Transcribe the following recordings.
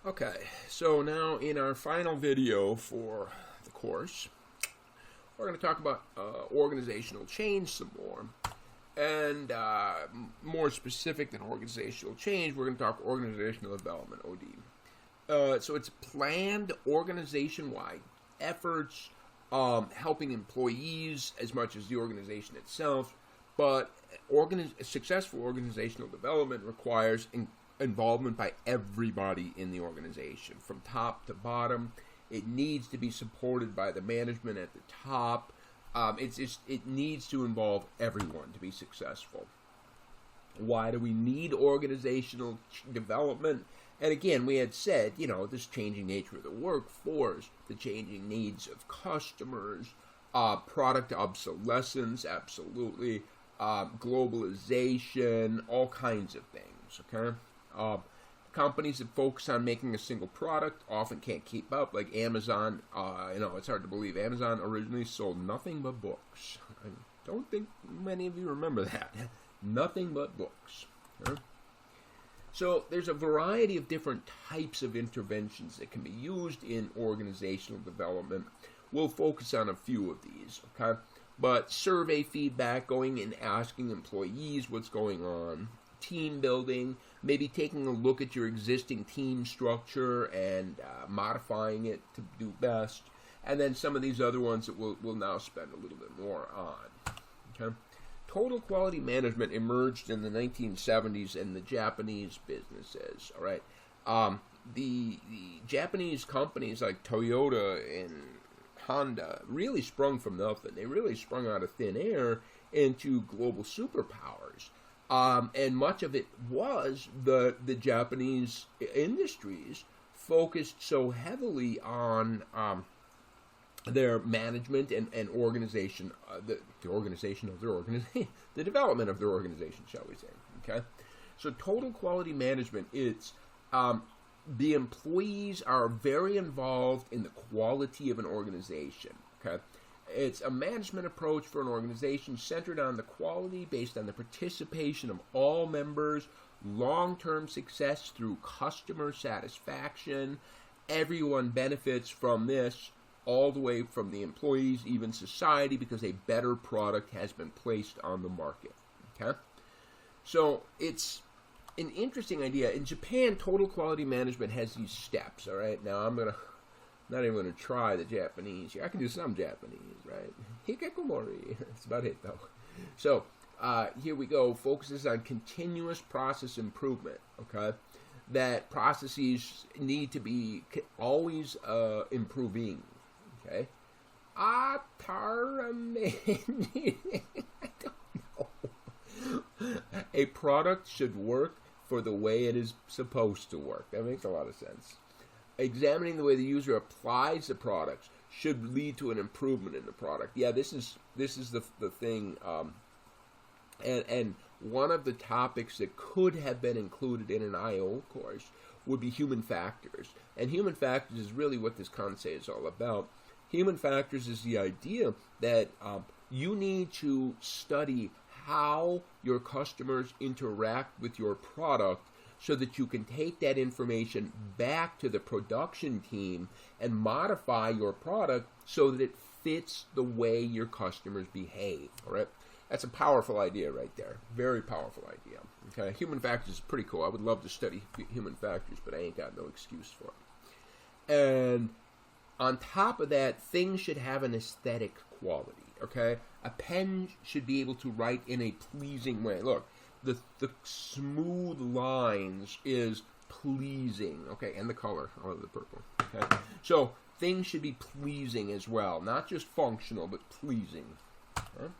Okay, so now in our final video for the course, we're going to talk about organizational change some more. And more specific than organizational change, we're going to talk organizational development, OD. So it's planned organization-wide efforts helping employees as much as the organization itself, but successful organizational development requires involvement by everybody in the organization, from top to bottom. It needs to be supported by the management at the top. It needs to involve everyone to be successful. Why do we need organizational development? And again, we had said, this changing nature of the workforce, the changing needs of customers, product obsolescence, absolutely, globalization, all kinds of things, okay? Companies that focus on making a single product often can't keep up, like Amazon. It's hard to believe Amazon originally sold nothing but books. I don't think many of you remember that. Nothing but books. Okay? So there's a variety of different types of interventions that can be used in organizational development. We'll focus on a few of these, okay? But survey feedback, going and asking employees what's going on, team building, maybe taking a look at your existing team structure and modifying it to do best, and then some of these other ones that we'll now spend a little bit more on. Okay? Total quality management emerged in the 1970s in the Japanese businesses. All right, the Japanese companies like Toyota and Honda really sprung from nothing. They really sprung out of thin air into global superpowers. And much of it was the Japanese industries focused so heavily on their management and organization, the organization of their organization, the development of their organization, shall we say? Okay, so total quality management. It's the employees are very involved in the quality of an organization. Okay. It's a management approach for an organization centered on the quality based on the participation of all members, long-term success through customer satisfaction. Everyone benefits from this, all the way from the employees, even society, because a better product has been placed on the market. Okay? So it's an interesting idea. In Japan, total quality management has these steps, all right? Now I'm not even going to try the Japanese here. I can do some Japanese, right? Hikakomori. That's about it, though. So, here we go. Focuses on continuous process improvement, okay? That processes need to be always improving, okay? I don't know. A product should work for the way it is supposed to work. That makes a lot of sense. Examining the way the user applies the products should lead to an improvement in the product. Yeah, this is the thing. And one of the topics that could have been included in an IO course would be human factors. And human factors is really what this Kansei is all about. Human factors is the idea that you need to study how your customers interact with your product, so that you can take that information back to the production team and modify your product so that it fits the way your customers behave. All right, that's a powerful idea right there. Very powerful idea. Okay, human factors is pretty cool. I would love to study human factors, but I ain't got no excuse for it. And on top of that, things should have an aesthetic quality. Okay, a pen should be able to write in a pleasing way. Look. The smooth lines is pleasing, okay, and the color, the purple, okay. So things should be pleasing as well, not just functional, but pleasing. Okay?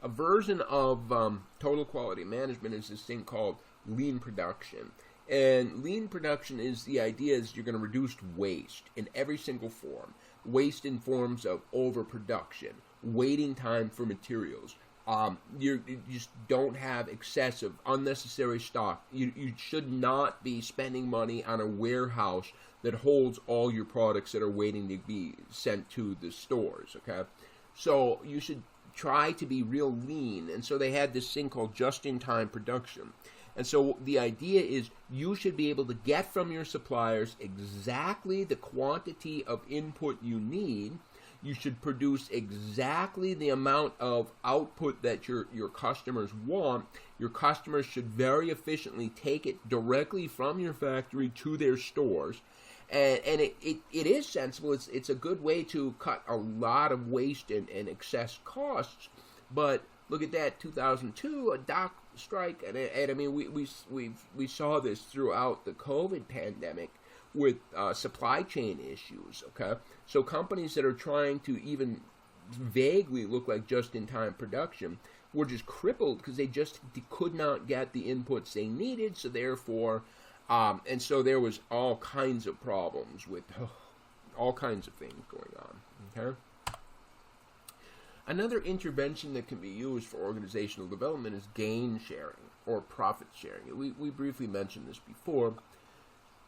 A version of total quality management is this thing called lean production. And lean production is the idea is you're going to reduce waste in every single form. Waste in forms of overproduction, waiting time for materials. You just don't have excessive, unnecessary stock. You should not be spending money on a warehouse that holds all your products that are waiting to be sent to the stores, okay? So you should try to be real lean. And so they had this thing called just-in-time production. And so the idea is you should be able to get from your suppliers exactly the quantity of input you need. You should produce exactly the amount of output that your customers want. Your customers should very efficiently take it directly from your factory to their stores. And it is sensible. It's a good way to cut a lot of waste and excess costs. But look at that, 2002, a dock strike, and I mean we saw this throughout the COVID pandemic with supply chain issues. Okay, so companies that are trying to even vaguely look like just-in-time production were just crippled because they just could not get the inputs they needed. So therefore, and so there was all kinds of problems with all kinds of things going on. Okay. Another intervention that can be used for organizational development is gain sharing or profit sharing. We briefly mentioned this before,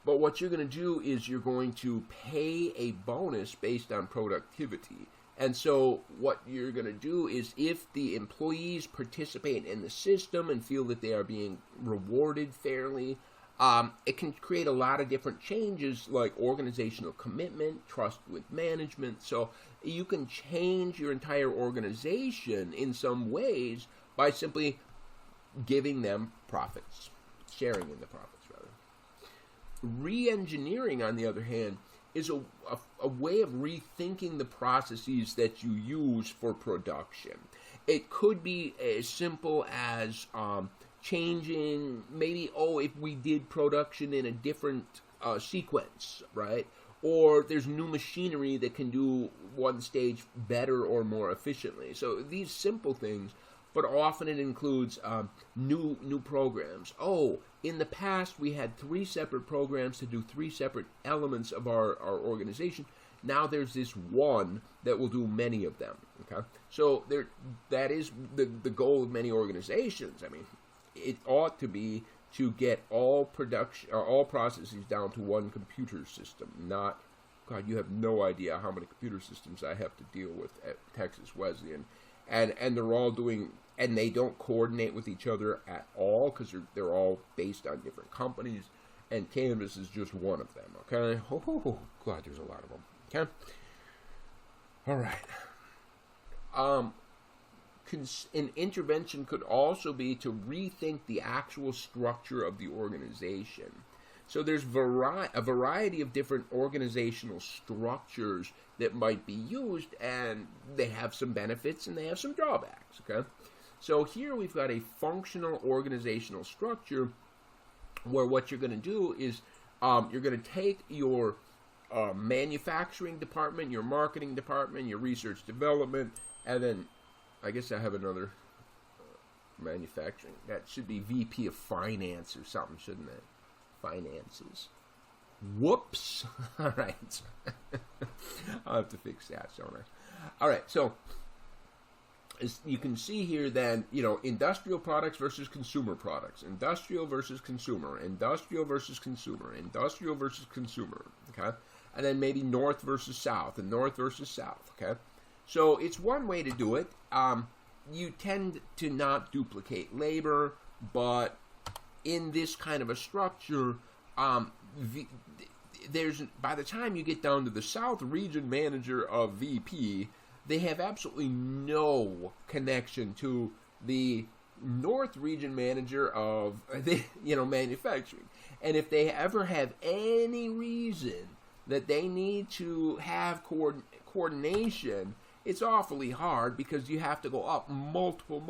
but what you're going to do is you're going to pay a bonus based on productivity. And so what you're going to do is if the employees participate in the system and feel that they are being rewarded fairly, it can create a lot of different changes like organizational commitment, trust with management. So you can change your entire organization in some ways by simply giving them profits, sharing in the profits rather. Re-engineering, on the other hand, is a way of rethinking the processes that you use for production. It could be as simple as changing, maybe, if we did production in a different sequence, right? Or there's new machinery that can do one stage better or more efficiently. So these simple things, but often it includes new programs. In the past we had 3 separate programs to do 3 separate elements of our organization. Now there's this one that will do many of them. Okay, so that is the goal of many organizations. I mean, it ought to be to get all production or all processes down to one computer system. Not, God, you have no idea how many computer systems I have to deal with at Texas Wesleyan, and they're all doing, and they don't coordinate with each other at all because they're all based on different companies, and Canvas is just one of them. Okay, God, there's a lot of them. Okay, all right. An intervention could also be to rethink the actual structure of the organization. So there's a variety of different organizational structures that might be used, and they have some benefits and they have some drawbacks. Okay, so here we've got a functional organizational structure where what you're going to do is you're going to take your manufacturing department, your marketing department, your research development, and then I guess I have another manufacturing. That should be VP of Finance or something, shouldn't it? Finances. Whoops. All right. I'll have to fix that, don't I? All right. So as you can see here, then, industrial products versus consumer products, industrial versus consumer, industrial versus consumer, industrial versus consumer. Okay. And then maybe north versus south and north versus south. Okay. So it's one way to do it. You tend to not duplicate labor, but in this kind of a structure, there's, by the time you get down to the South region manager of VP, they have absolutely no connection to the North region manager of manufacturing. And if they ever have any reason that they need to have coordination, it's awfully hard because you have to go up multiple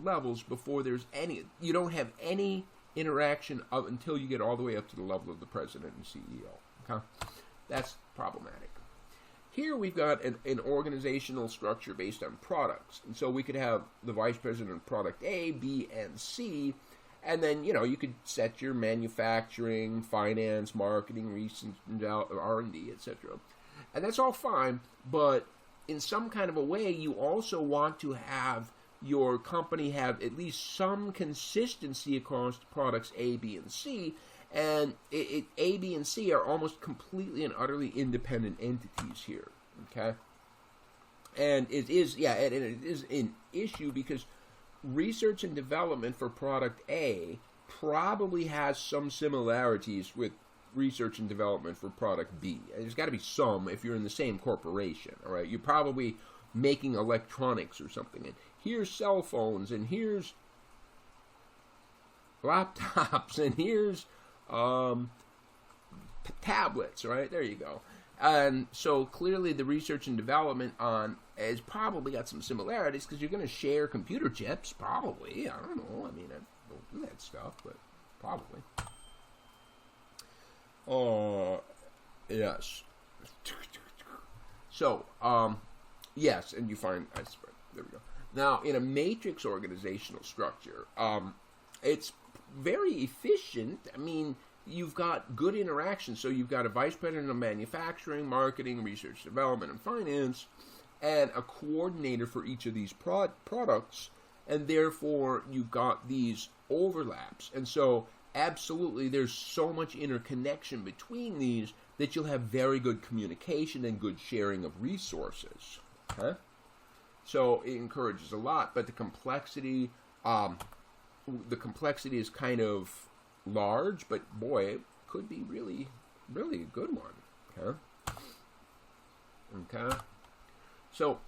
levels before there's any. You don't have any interaction until you get all the way up to the level of the president and CEO. Okay, that's problematic. Here we've got an organizational structure based on products, and so we could have the vice president of product A, B, and C, and then you could set your manufacturing, finance, marketing, research, R&D, etc. And that's all fine, but in some kind of a way, you also want to have your company have at least some consistency across products A, B, and C. And A, B, and C are almost completely and utterly independent entities here. Okay, and it is an issue because research and development for product A probably has some similarities with research and development for product B. There's got to be some if you're in the same corporation, all right? You're probably making electronics or something, and here's cell phones, and here's laptops, and here's tablets, right? There you go. And so clearly the research and development on has probably got some similarities because you're going to share computer chips, probably. I don't know. I mean, I don't do that stuff, but probably. Yes. So, yes, and you find, there we go. Now, in a matrix organizational structure, it's very efficient. I mean, you've got good interaction. So you've got a vice president of manufacturing, marketing, research, development, and finance, and a coordinator for each of these products, and therefore you've got these overlaps. And so absolutely there's so much interconnection between these that you'll have very good communication and good sharing of resources. Okay? So it encourages a lot, but the complexity is kind of large, but boy, it could be really, really a good one. Okay? So,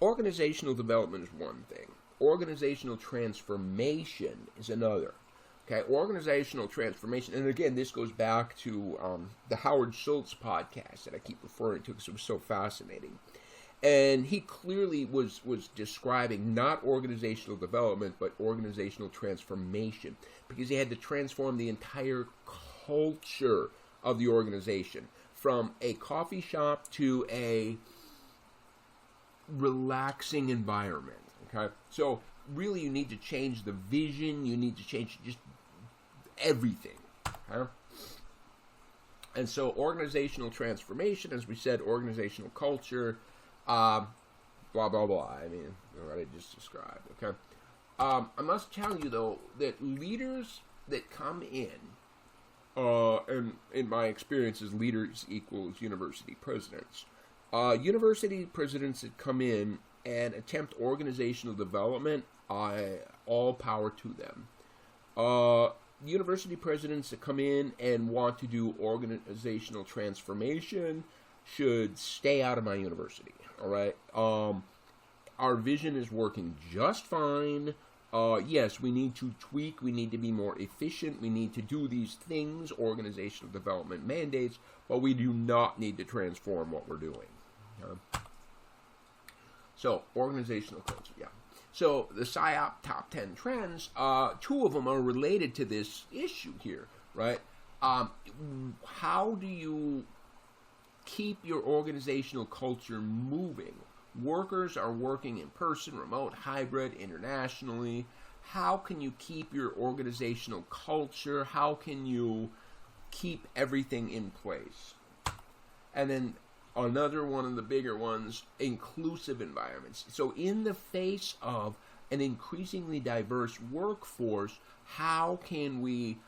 organizational development is one thing. Organizational transformation is another. Okay, organizational transformation, and again, this goes back to the Howard Schultz podcast that I keep referring to because it was so fascinating. And he clearly was describing not organizational development, but organizational transformation, because he had to transform the entire culture of the organization, from a coffee shop to a relaxing environment. Okay, so really you need to change the vision, you need to change just everything. Okay? And so organizational transformation, as we said, organizational culture, blah, blah, blah. I mean, what I just described, okay? I must tell you, though, that leaders that come in, and in my experience, leaders equals university presidents. University presidents that come in and attempt organizational development, all power to them. University presidents that come in and want to do organizational transformation should stay out of my university. All right. Our vision is working just fine. Yes, we need to tweak. We need to be more efficient. We need to do these things, organizational development mandates, but we do not need to transform what we're doing. So, organizational culture, yeah. So, the PSYOP top 10 trends, 2 of them are related to this issue here, right? How do you keep your organizational culture moving? Workers are working in person, remote, hybrid, internationally. How can you keep your organizational culture? How can you keep everything in place? And then another one of the bigger ones, inclusive environments. So in the face of an increasingly diverse workforce, how can we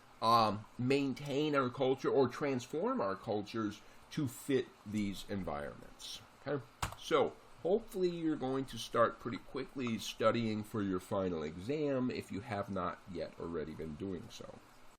maintain our culture or transform our cultures to fit these environments? Okay, so hopefully you're going to start pretty quickly studying for your final exam if you have not yet already been doing so.